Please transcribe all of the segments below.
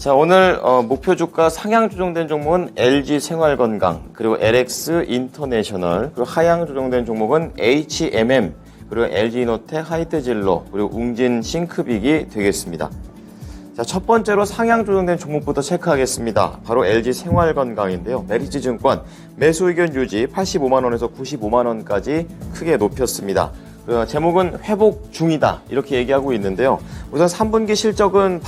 자, 오늘 목표 주가 상향 조정된 종목은 LG 생활건강, 그리고 LX 인터내셔널, 그리고 하향 조정된 종목은 HMM, 그리고 LG 이노텍, 하이트진로, 그리고 웅진 싱크빅이 되겠습니다. 자, 첫 번째로 상향 조정된 종목부터 체크하겠습니다. 바로 LG 생활건강인데요. 메리츠증권 매수 의견 유지 85만원에서 95만원까지 크게 높였습니다. 제목은 회복 중이다 이렇게 얘기하고 있는데요. 우선 3분기 실적은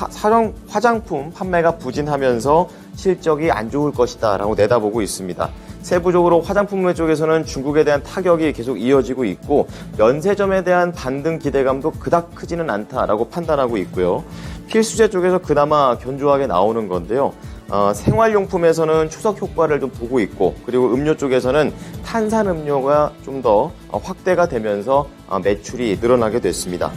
화장품 판매가 부진하면서 실적이 안 좋을 것이다 라고 내다보고 있습니다. 세부적으로 화장품회 쪽에서는 중국에 대한 타격이 계속 이어지고 있고 면세점에 대한 반등 기대감도 그닥 크지는 않다라고 판단하고 있고요. 필수재 쪽에서 그나마 견조하게 나오는 건데요. 생활용품에서는 추석 효과를 좀 보고 있고, 그리고 음료 쪽에서는 탄산음료가 좀 더 확대가 되면서 매출이 늘어나게 됐습니다.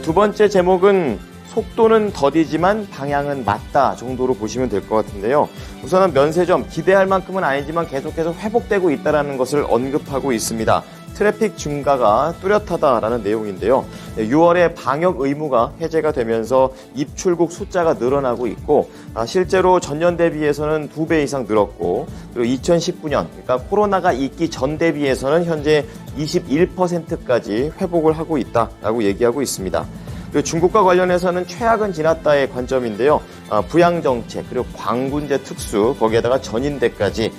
두 번째 제목은 속도는 더디지만 방향은 맞다 정도로 보시면 될 것 같은데요. 우선은 면세점 기대할 만큼은 아니지만 계속해서 회복되고 있다는 것을 언급하고 있습니다. 트래픽 증가가 뚜렷하다라는 내용인데요. 6월에 방역 의무가 해제가 되면서 입출국 숫자가 늘어나고 있고 실제로 전년 대비해서는 2배 이상 늘었고, 그리고 2019년 그러니까 코로나가 있기 전 대비해서는 현재 21%까지 회복을 하고 있다라고 얘기하고 있습니다. 그리고 중국과 관련해서는 최악은 지났다의 관점인데요. 부양정책, 그리고 광군제 특수, 거기에다가 전인대까지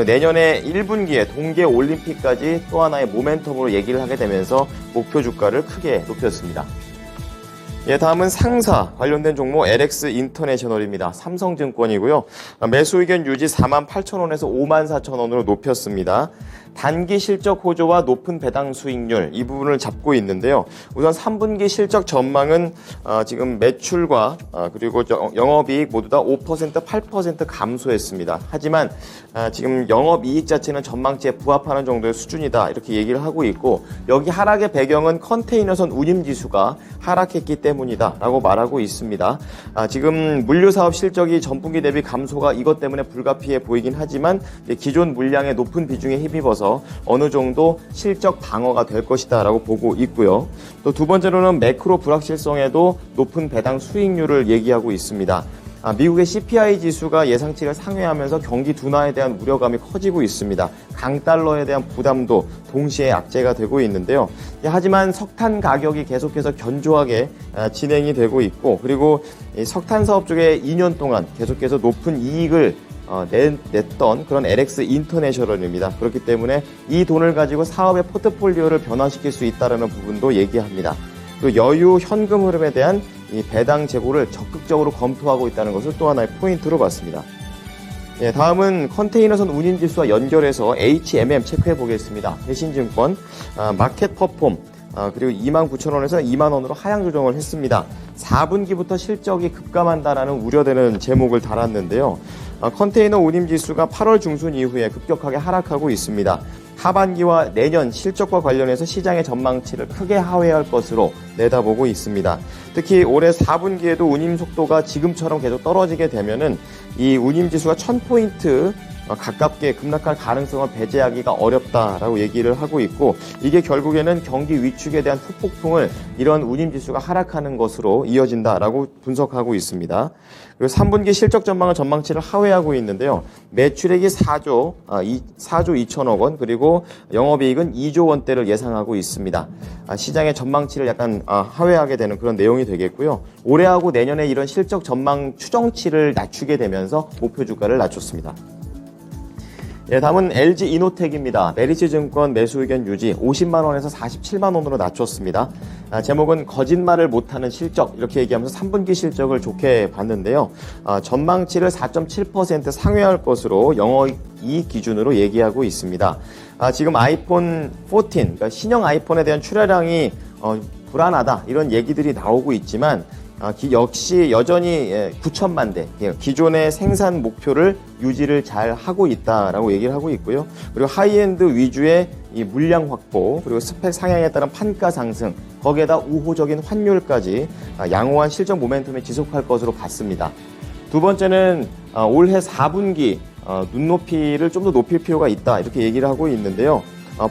내년에 1분기에 동계올림픽까지 또 하나의 모멘텀으로 얘기를 하게 되면서 목표 주가를 크게 높였습니다. 다음은 상사 관련된 종목 LX 인터내셔널입니다. 삼성증권이고요. 매수 의견 유지 48,000원에서 54,000원으로 높였습니다. 단기 실적 호조와 높은 배당 수익률 이 부분을 잡고 있는데요. 우선 3분기 실적 전망은 지금 매출과 그리고 영업이익 모두 다 5%, 8% 감소했습니다. 하지만 지금 영업이익 자체는 전망치에 부합하는 정도의 수준이다 이렇게 얘기를 하고 있고, 여기 하락의 배경은 컨테이너선 운임지수가 하락했기 때문이다 라고 말하고 있습니다. 지금 물류사업 실적이 전분기 대비 감소가 이것 때문에 불가피해 보이긴 하지만 기존 물량의 높은 비중에 힘입어서 어느 정도 실적 방어가 될 것이다 라고 보고 있고요. 또 두 번째로는 매크로 불확실성에도 높은 배당 수익률을 얘기하고 있습니다. 미국의 CPI 지수가 예상치를 상회하면서 경기 둔화에 대한 우려감이 커지고 있습니다. 강달러에 대한 부담도 동시에 악재가 되고 있는데요. 하지만 석탄 가격이 계속해서 견조하게 진행이 되고 있고, 그리고 석탄 사업 쪽에 2년 동안 계속해서 높은 이익을 냈던 그런 LX 인터내셔널입니다. 그렇기 때문에 이 돈을 가지고 사업의 포트폴리오를 변화시킬 수 있다는 부분도 얘기합니다. 또 여유 현금 흐름에 대한 이 배당 재고를 적극적으로 검토하고 있다는 것을 또 하나의 포인트로 봤습니다. 다음은 컨테이너선 운임지수와 연결해서 HMM 체크해 보겠습니다. 대신증권 마켓 퍼폼 그리고 29,000원에서 2만원으로 하향 조정을 했습니다. 4분기부터 실적이 급감한다라는 우려되는 제목을 달았는데요. 컨테이너 운임지수가 8월 중순 이후에 급격하게 하락하고 있습니다. 하반기와 내년 실적과 관련해서 시장의 전망치를 크게 하회할 것으로 내다보고 있습니다. 특히 올해 4분기에도 운임 속도가 지금처럼 계속 떨어지게 되면은 이 운임지수가 1000포인트 가깝게 급락할 가능성을 배제하기가 어렵다라고 얘기를 하고 있고, 이게 결국에는 경기 위축에 대한 후폭풍을 이런 운임지수가 하락하는 것으로 이어진다라고 분석하고 있습니다. 그리고 3분기 실적 전망은 전망치를 하회하고 있는데요. 매출액이 4조 2천억 원, 그리고 영업이익은 2조 원대를 예상하고 있습니다. 시장의 전망치를 약간 하회하게 되는 그런 내용이 되겠고요. 올해하고 내년에 이런 실적 전망 추정치를 낮추게 되면서 목표 주가를 낮췄습니다. 다음은 LG 이노텍입니다. 메리츠증권 매수 의견 유지 50만원에서 47만원으로 낮췄습니다. 제목은 거짓말을 못하는 실적 이렇게 얘기하면서 3분기 실적을 좋게 봤는데요. 전망치를 4.7% 상회할 것으로 영업이익 기준으로 얘기하고 있습니다. 지금 아이폰 14, 그러니까 신형 아이폰에 대한 출하량이 불안하다 이런 얘기들이 나오고 있지만 역시 여전히 9천만 대 기존의 생산 목표를 유지를 잘 하고 있다라고 얘기를 하고 있고요. 그리고 하이엔드 위주의 이 물량 확보, 그리고 스펙 상향에 따른 판가 상승, 거기에다 우호적인 환율까지 양호한 실적 모멘텀이 지속할 것으로 봤습니다. 두 번째는 올해 4분기 눈높이를 좀 더 높일 필요가 있다 이렇게 얘기를 하고 있는데요.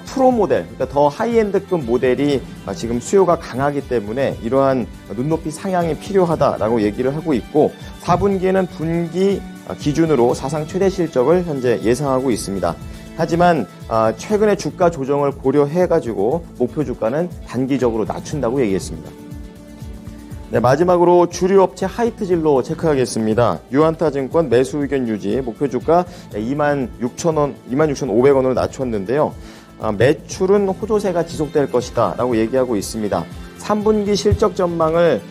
프로 모델, 그러니까 더 하이엔드급 모델이 지금 수요가 강하기 때문에 이러한 눈높이 상향이 필요하다라고 얘기를 하고 있고 4분기에는 분기 기준으로 사상 최대 실적을 현재 예상하고 있습니다. 하지만 최근에 주가 조정을 고려해가지고 목표 주가는 단기적으로 낮춘다고 얘기했습니다. 네, 마지막으로 주류 업체 하이트진로 체크하겠습니다. 유안타증권 매수 의견 유지, 목표 주가 26,500원으로 낮췄는데요. 매출은 호조세가 지속될 것이다 라고 얘기하고 있습니다. 3분기 실적 전망을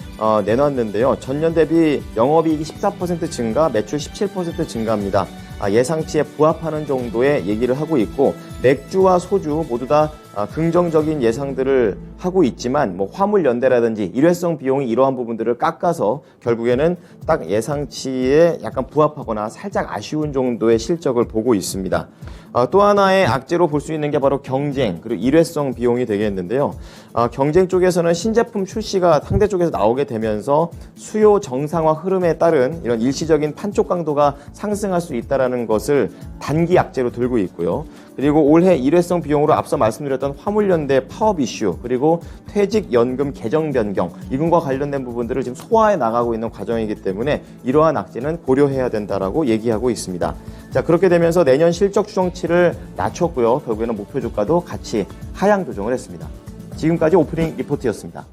내놨는데요. 전년 대비 영업이익이 14% 증가, 매출 17% 증가합니다. 예상치에 부합하는 정도의 얘기를 하고 있고 맥주와 소주 모두 다 긍정적인 예상들을 하고 있지만 뭐 화물 연대라든지 일회성 비용이 이러한 부분들을 깎아서 결국에는 딱 예상치에 약간 부합하거나 살짝 아쉬운 정도의 실적을 보고 있습니다. 또 하나의 악재로 볼 수 있는 게 바로 경쟁 그리고 일회성 비용이 되겠는데요. 경쟁 쪽에서는 신제품 출시가 상대 쪽에서 나오게 되면서 수요 정상화 흐름에 따른 이런 일시적인 판촉 강도가 상승할 수 있다는 것을 단기 악재로 들고 있고요. 그리고 올해 일회성 비용으로 앞서 말씀드렸던 화물연대 파업 이슈 그리고 퇴직연금 개정 변경 이분과 관련된 부분들을 지금 소화해 나가고 있는 과정이기 때문에 이러한 악재는 고려해야 된다라고 얘기하고 있습니다. 자, 그렇게 되면서 내년 실적 추정치를 낮췄고요. 결국에는 목표 주가도 같이 하향 조정을 했습니다. 지금까지 오프닝 리포트였습니다.